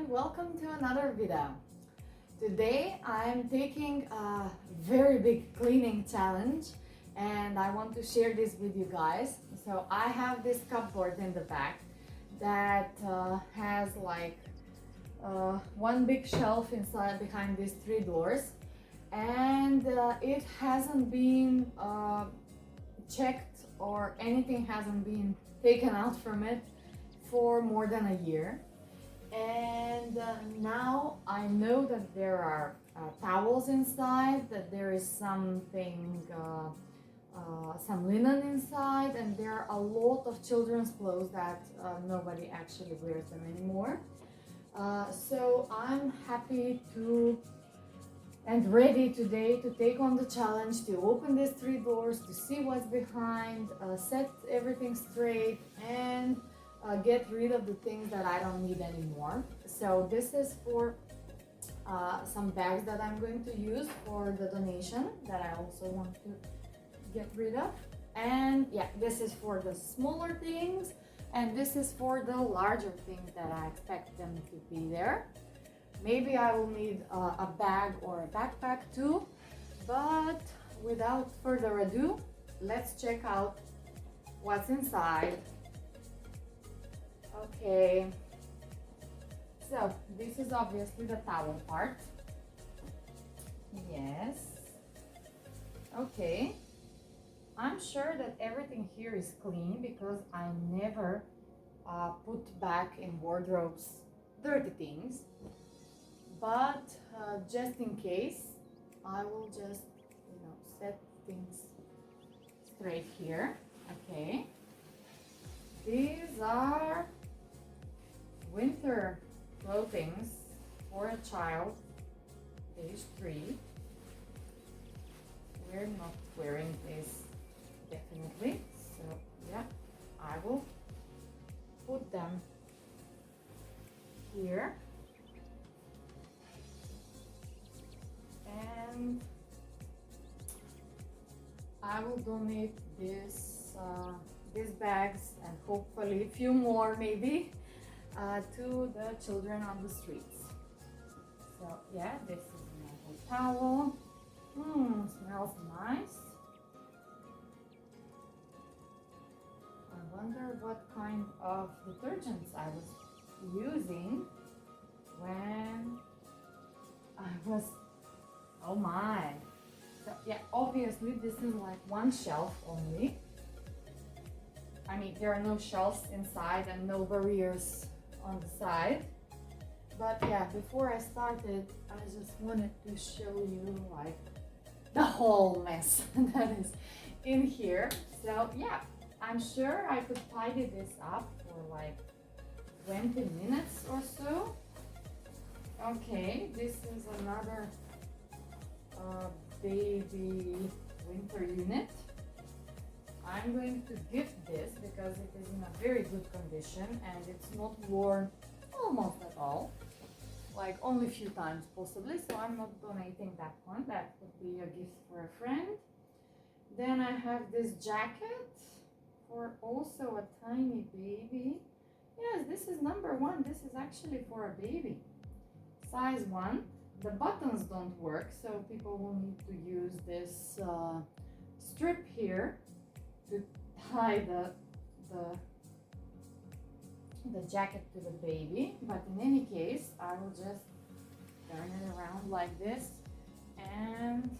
welcome to another video. Today I'm taking a very big cleaning challenge and I want to share this with you guys. So I have this cupboard in the back that has like one big shelf inside behind these three doors, and it hasn't been checked or anything hasn't been taken out from it for more than a year. And now I know that there are towels inside, that there is something, some linen inside, and there are a lot of children's clothes that nobody actually wears them anymore. So I'm happy to and ready today to take on the challenge to open these three doors, to see what's behind, set everything straight, and get rid of the things that I don't need anymore. So this is for some bags that I'm going to use for the donation that I also want to get rid of. And yeah, this is for the smaller things, and this is for the larger things that I expect them to be there. Maybe I will need a bag or a backpack too, but without further ado, let's check out what's inside. Okay, so this is obviously the towel part. Yes. Okay, I'm sure that everything here is clean because I never put back in wardrobes dirty things. But just in case, I will just, set things straight here. Okay, these are winter clothings for a child age 3. We're not wearing this definitely, so yeah, I will put them here. And I will donate these bags and hopefully a few more maybe to the children on the streets. So yeah, this is another towel. Smells nice. I wonder what kind of detergents I was using when I was, oh my. So yeah, obviously this is like one shelf only. I mean, there are no shelves inside and no barriers on the side. But yeah, before I started, I just wanted to show you like the whole mess that is in here. So yeah, I'm sure I could tidy this up for like 20 minutes or so. Okay, this is another baby winter unit. I'm going to gift this because it is in a very good condition and it's not worn almost at all, like only a few times possibly, so I'm not donating that one. That would be a gift for a friend. Then I have this jacket for also a tiny baby. Yes, this is number 1. This is actually for a baby, size 1. The buttons don't work, so people will need to use this strip here to tie the jacket to the baby. But in any case, I will just turn it around like this and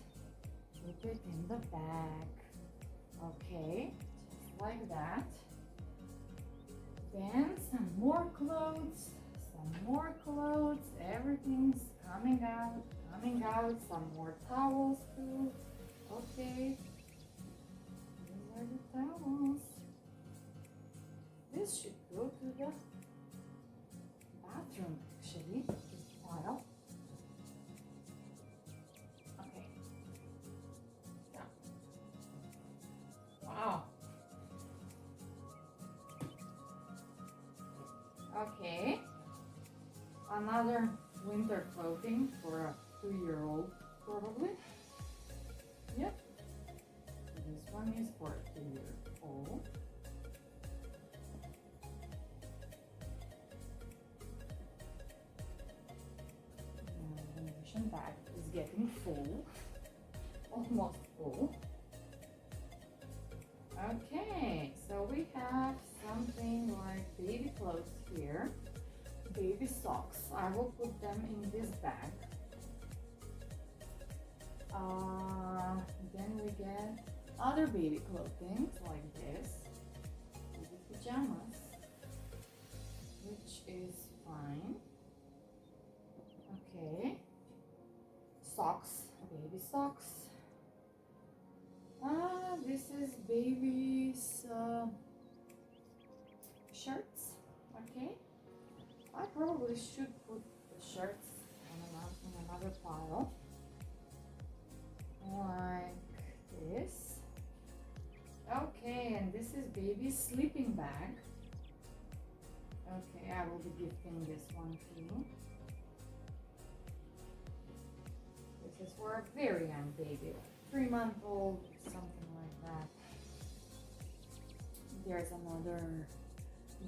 put it in the bag. Okay, just like that. Then some more clothes, everything's coming out, some more towels too. Okay, these are the towels. This should go to the bathroom actually, this pile. Okay, yeah. Wow. Okay, another winter clothing for a 2-year-old probably. Yep, this one is for a 2-year-old. getting full, almost full. Okay, so we have something like baby clothes here, baby socks. I will put them in this bag. Then we get other baby clothing like this, baby pajamas, which is fine. Okay, socks, baby socks. This is baby's shirts. Okay, I probably should put the shirts in another pile, like this. Okay, and this is baby's sleeping bag. Okay, I will be gifting this one to you. This is for a very young baby, 3-month-old, something like that. There's another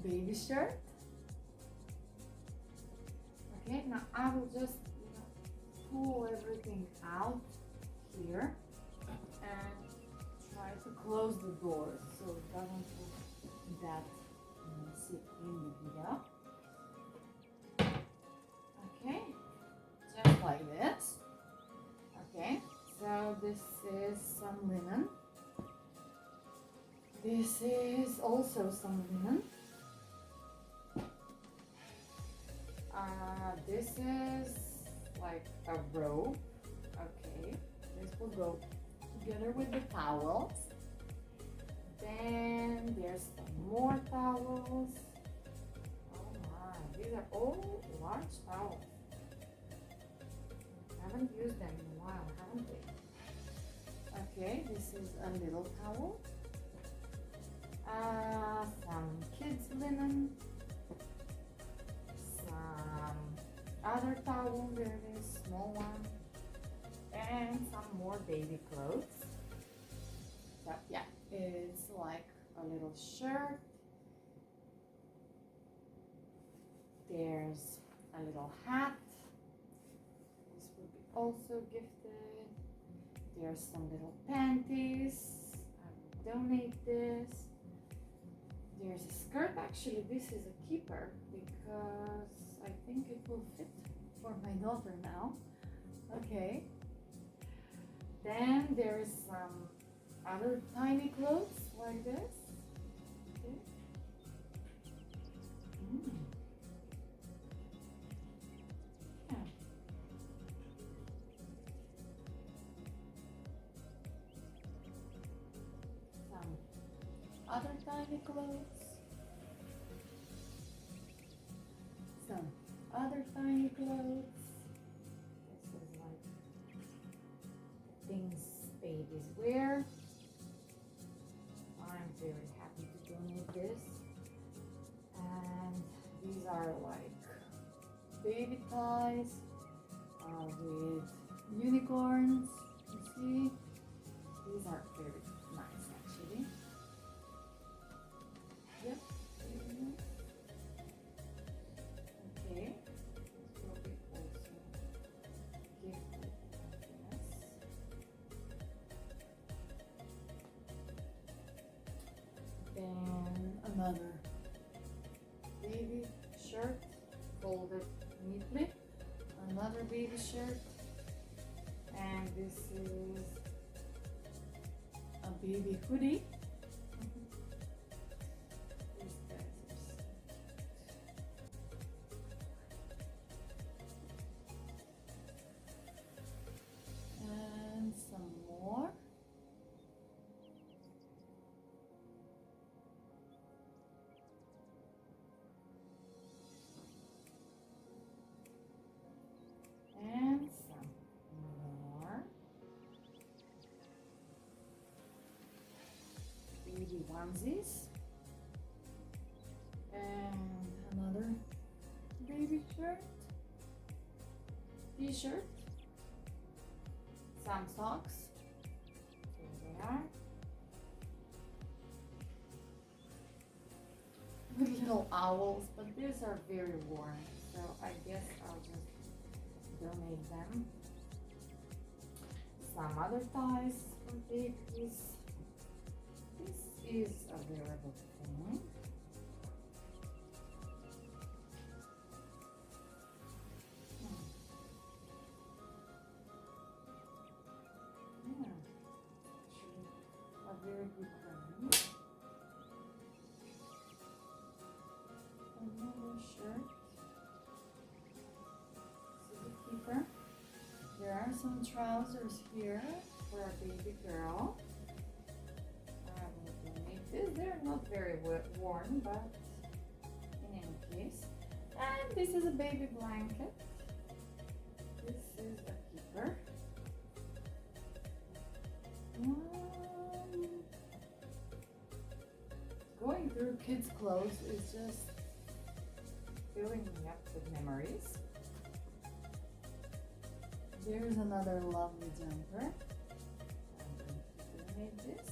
baby shirt. Okay, now I will just pull everything out here and try to close the doors so it doesn't look that messy in the video. Okay, just like this. Okay, so this is some linen. This is also some linen. This is like a robe. Okay, this will go together with the towels. Then there's some more towels. Oh my, these are all large towels. Haven't used them in a while, haven't we? Okay, this is a little towel. Some kids linen. Some other towel, there it is, small one. And some more baby clothes. So yeah, it's like a little shirt. There's a little hat. This would be also gifted. There's some little panties. I will donate this. There's a skirt. Actually, this is a keeper because I think it will fit for my daughter now. Okay. Then there is some other tiny clothes like this. Okay. Yeah. Some other tiny clothes. Some other tiny clothes. This is like things babies wear. I'm very happy to donate this. And these are like baby ties with unicorns. You see, these are very nice actually. Yep. Okay. This will be also gifted. Then another baby shirt folded neatly. Another baby shirt. And this is a baby hoodie. These guys are so cute. And some more. And some more baby onesies. And another baby shirt, t-shirt, some socks. Here they are. Little owls, but these are very worn, so I guess I'll just donate them. some other ties for babies. This is a wearable thing. Yeah, actually a very good brand. Another shirt. This is a keeper. There are some trousers here for a baby girl. I will donate this. They're not very worn, but in any case. And this is a baby blanket. This is a keeper. Going through kids' clothes is just filling me up with memories. There's another lovely jumper. I'm going to donate this.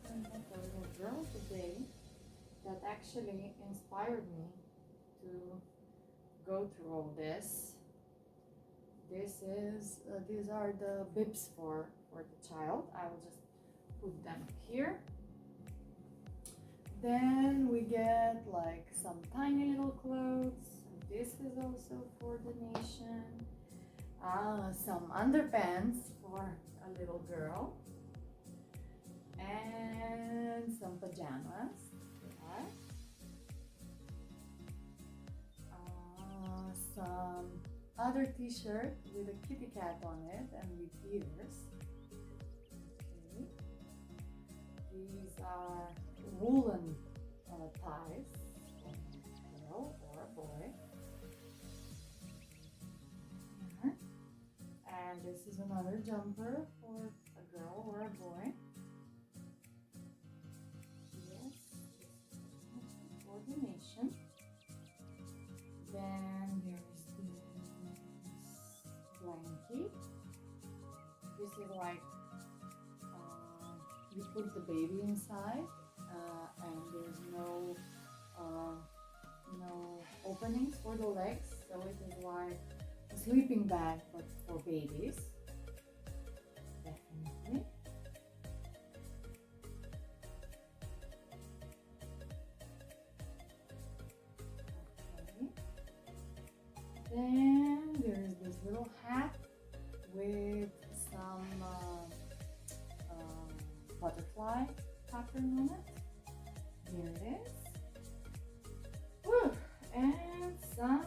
I met a little girl today that actually inspired me to go through all this. These are the bibs for the child. I will just put them here. Then we get like some tiny little clothes. This is also for donation. Some underpants for a little girl. And some pajamas. Some other t-shirt with a kitty cat on it and with ears. Okay. These are woolen ties for a girl or a boy. Here. And this is another jumper for a girl or a boy. Yes, this is for donation. Then there's this blanket. This is like you put the baby inside, and there's no openings for the legs, so it is like a sleeping bag but for babies. Definitely. Then there's this little hat with some butterfly pattern on it. Here it is. Woo! And some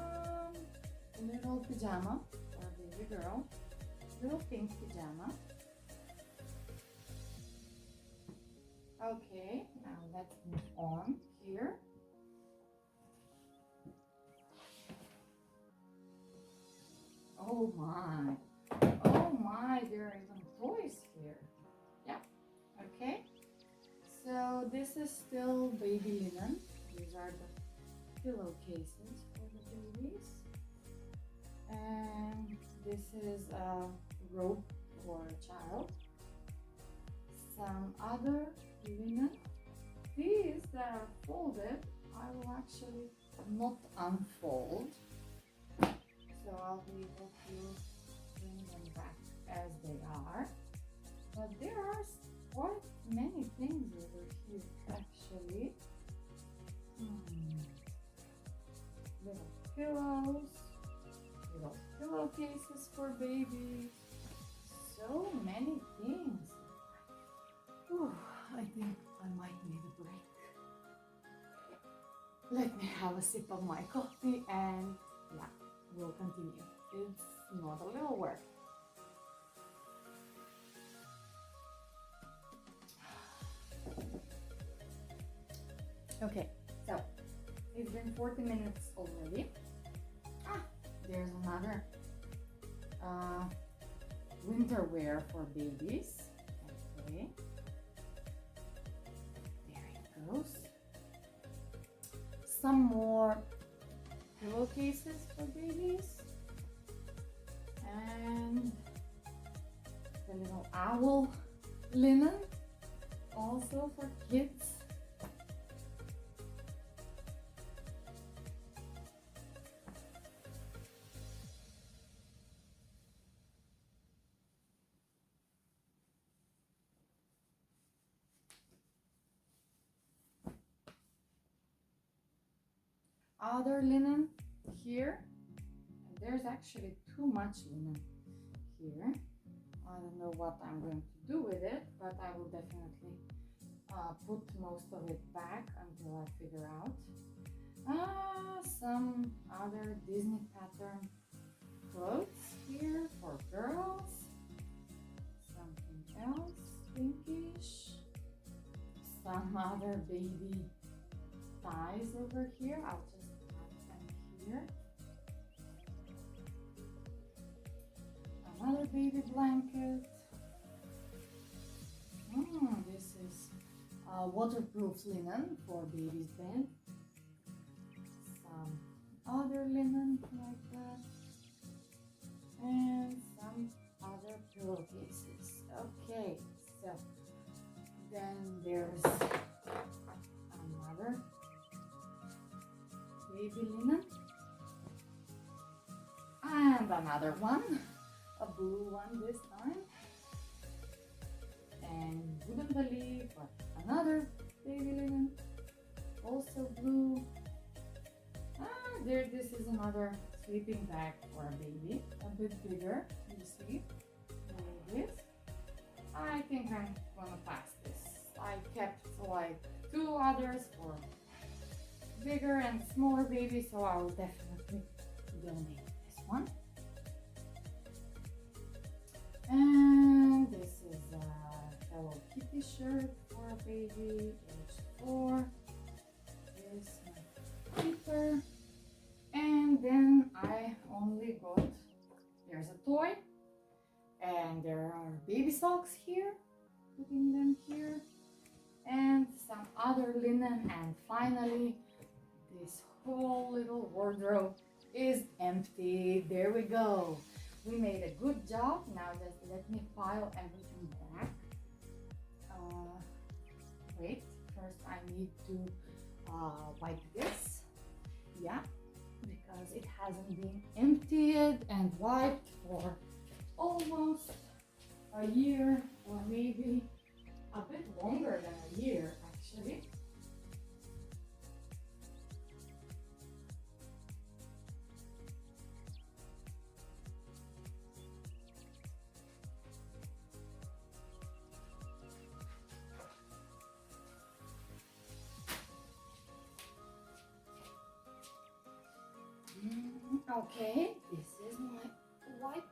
little pajama for a baby girl. Little pink pajama. Okay, now let's move on here. Oh my, there are even toys here. Yeah, okay. So this is still baby linen. These are the pillowcases for the babies. And this is a robe for a child. Some other linen. These that are folded, I will actually not unfold. So I'll be able to bring them back as they are. But there are quite many things over here actually. Little pillows, little pillowcases for babies. So many things. Whew, I think I might need a break. Let me have a sip of my coffee and yeah. We'll continue. It's not a little work. Okay, so it's been 40 minutes already. There's another winter wear for babies. Okay, there it goes. Some more pillowcases for babies, and the little owl linen also for kids. other linen here. And there's actually too much linen here. I don't know what I'm going to do with it, but I will definitely put most of it back until I figure out. Some other Disney pattern clothes here for girls. Something else pinkish. Some other baby ties over here. I'll just add them here. Another baby blanket. This is waterproof linen for baby's bed. Some other linen like that. And some other pillowcases. Okay, so then there's another baby linen. And another one. A blue one this time. And wouldn't believe, but another baby linen, also blue. There, this is another sleeping bag for a baby, a bit bigger, you see, like this. I think I'm gonna pass this. I kept like 2 others for bigger and smaller babies, so I will definitely donate this one. And this is a Hello Kitty shirt for a baby, age 4. This is my keeper. And then I only got, there's a toy. And there are baby socks here, putting them here. And some other linen. And finally, this whole little wardrobe is empty. There we go. We made a good job. Now just let me pile everything back. Wait, first I need to wipe this. Yeah, because it hasn't been emptied and wiped for almost a year, or maybe a bit longer than a year actually. Okay, this is my white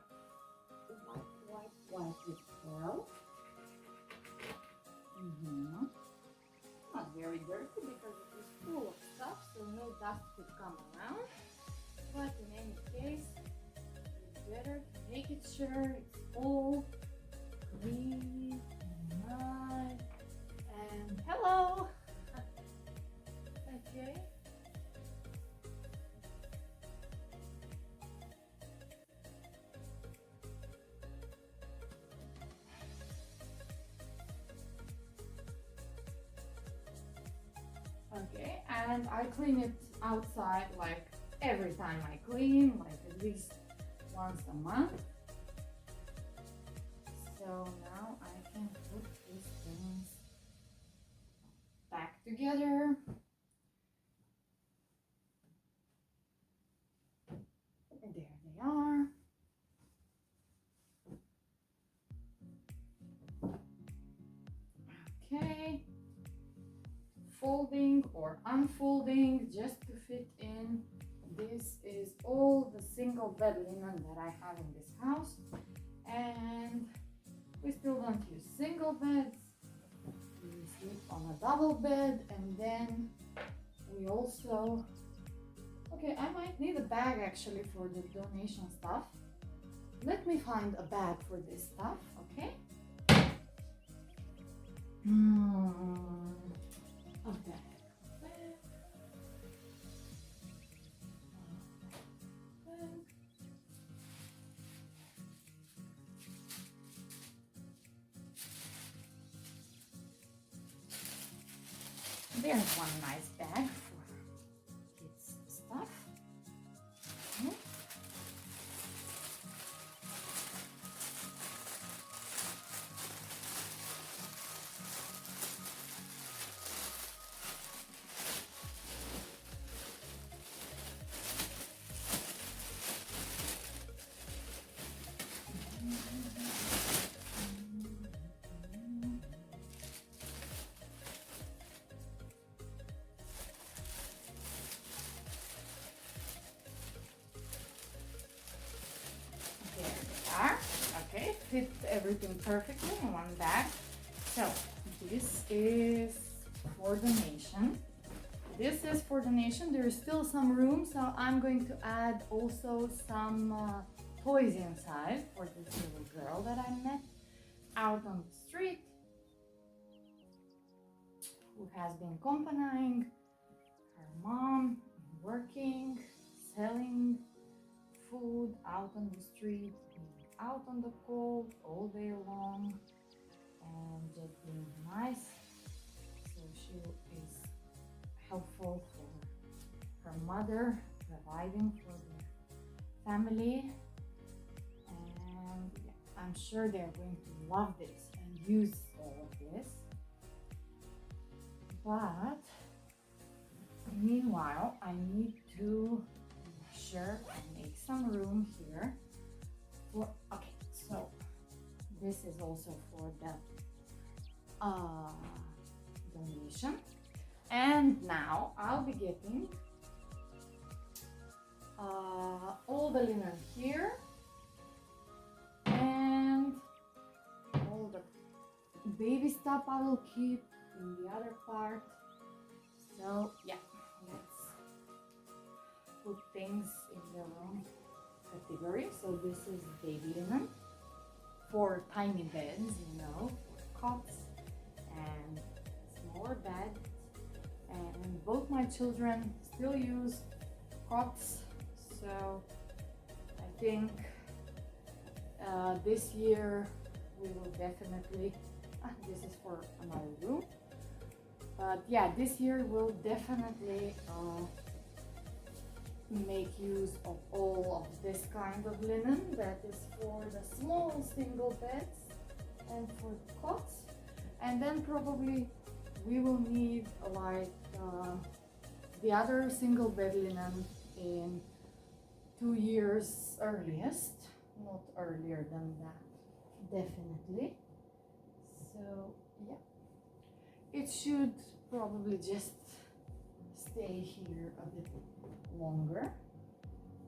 with pearl. Not very dirty because it is full of stuff, so no dust could come around. But in any case, it's better to make it sure it's all clean and nice. And hello! Okay. Okay, and I clean it outside like every time I clean, like at least once a month. So now I can put these things back together. There they are. Okay. Folding or unfolding just to fit in. This is all the single bed linen that I have in this house, and we still don't use single beds. We sleep on a double bed, and then we also, okay, I might need a bag actually for the donation stuff. Let me find a bag for this stuff, okay? A bag. There's one nice bag for kids' stuff. Okay. fit everything perfectly in one bag. So this is for donation. This is for donation. There is still some room, so I'm going to add also some toys inside for this little girl that I met out on the street, who has been accompanying her mom, working, selling food out on the street, being out on the cold all day long, and just being nice. So she is helpful for her mother, providing for the family, and yeah, I'm sure they're going to love this and use all of this. But meanwhile, I need to measure and make some room here for, okay, so this is also for the donation. And now I'll be getting all the linen here and all the baby stuff I will keep in the other part. So yeah, let's put things in their own category. So this is baby linen for tiny beds, you know, for cots and smaller beds. And both my children still use cots, so I think this year we will definitely, this is for another room, but yeah, this year we'll definitely make use of all of this kind of linen that is for the small single beds and for the cots, and then probably we will need like the other single bed linen in 2 years earliest, not earlier than that, definitely. So yeah, it should probably just stay here a bit longer,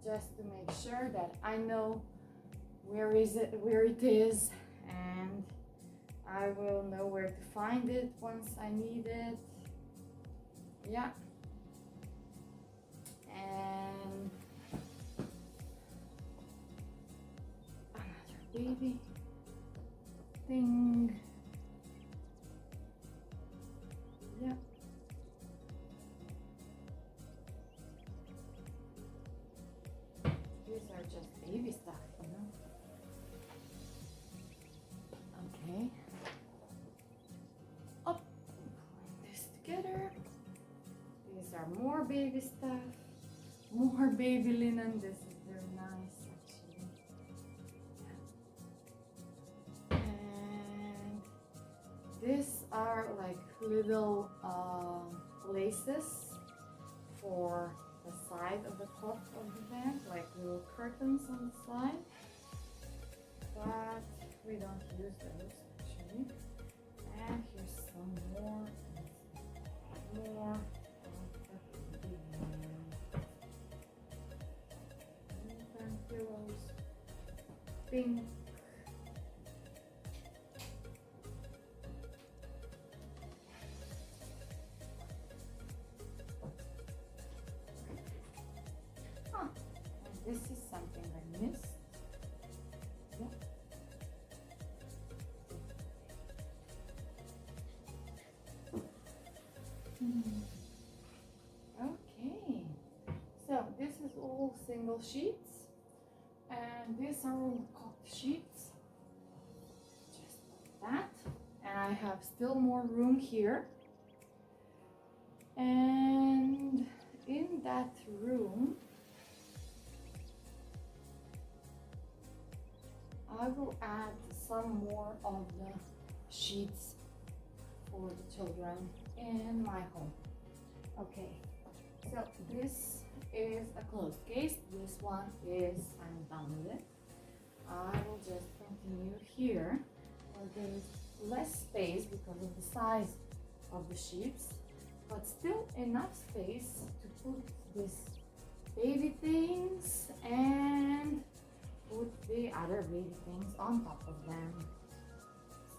just to make sure that I know where it is, and I will know where to find it once I need it. Yeah. And another baby thing. Yeah. These are just baby stuff, you know. Okay. Up. Putting this together. These are more baby stuff. More baby linen. This is very nice, actually. And these are like little laces for the side of the top of the bed, like little curtains on the side. But we don't use those, actually. And here's some more. More. Pillows, pink. Huh. This is something I missed. Yeah. Okay. So this is all single sheets. And these are all cot sheets, just like that. And I have still more room here. And in that room, I will add some more of the sheets for the children in my home. Okay, so this is a closed case. This one is, I'm done with it. I will just continue here where there is less space because of the size of the sheets, but still enough space to put these baby things and put the other baby things on top of them.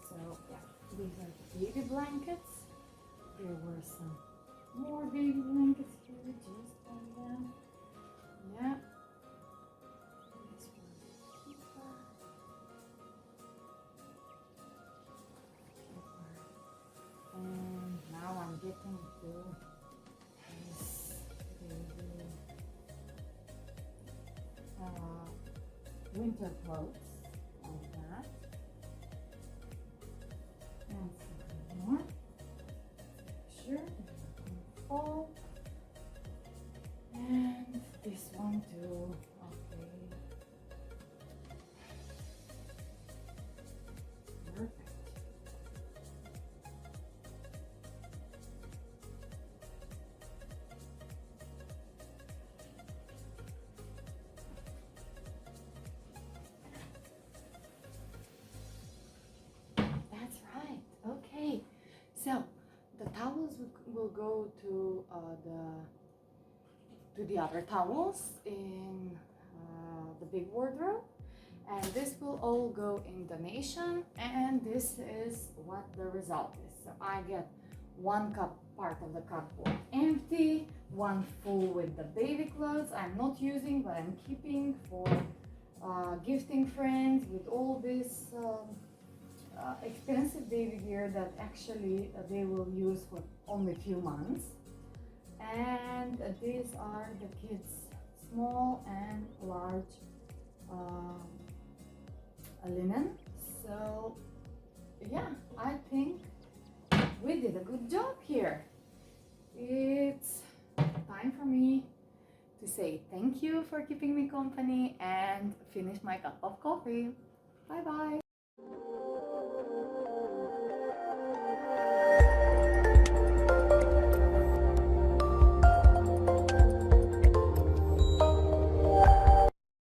So yeah, these are the baby blankets. There were some more baby blankets here, just on them. Yeah. This one keeper. And now I'm getting to this baby winter clothes like that. And some more. Sure, fall. And this one too. Okay. Perfect. That's right. Okay. So the towels will go to the other towels in the big wardrobe, and this will all go in donation. And this is what the result is. So I get one cup part of the cupboard empty, one full with the baby clothes I'm not using but I'm keeping for gifting friends with all this expensive baby gear that actually they will use for only a few months. And these are the kids' small and large linen. So yeah, I think we did a good job here. It's time for me to say thank you for keeping me company and finish my cup of coffee. Bye bye.